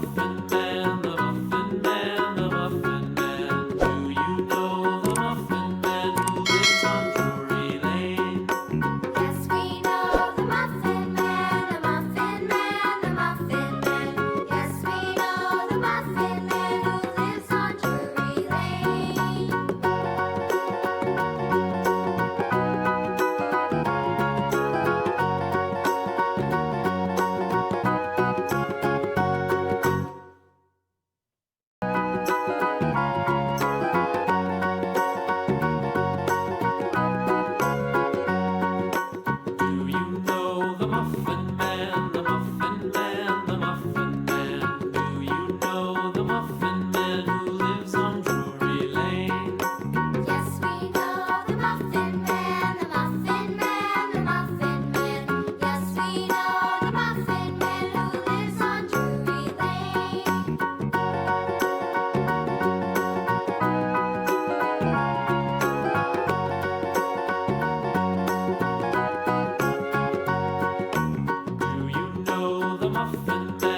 Muffin Man, the Muffin Man, the Muffin Man. Do you know the Muffin Man who lives on Drury Lane? Yes, we know the Muffin Man, the Muffin Man, the Muffin Man. Yes, we know the Muffin Man who lives on Drury Lane. Do you know the Muffin Man, the Muffin Man, the Muffin Man? Do you know the Muffin Man who lives on Drury Lane? Yes, we know the Muffin Man, the Muffin Man, the Muffin Man. Yes, we know the Muffin Man who lives on Drury Lane. Do you know the Muffin Man?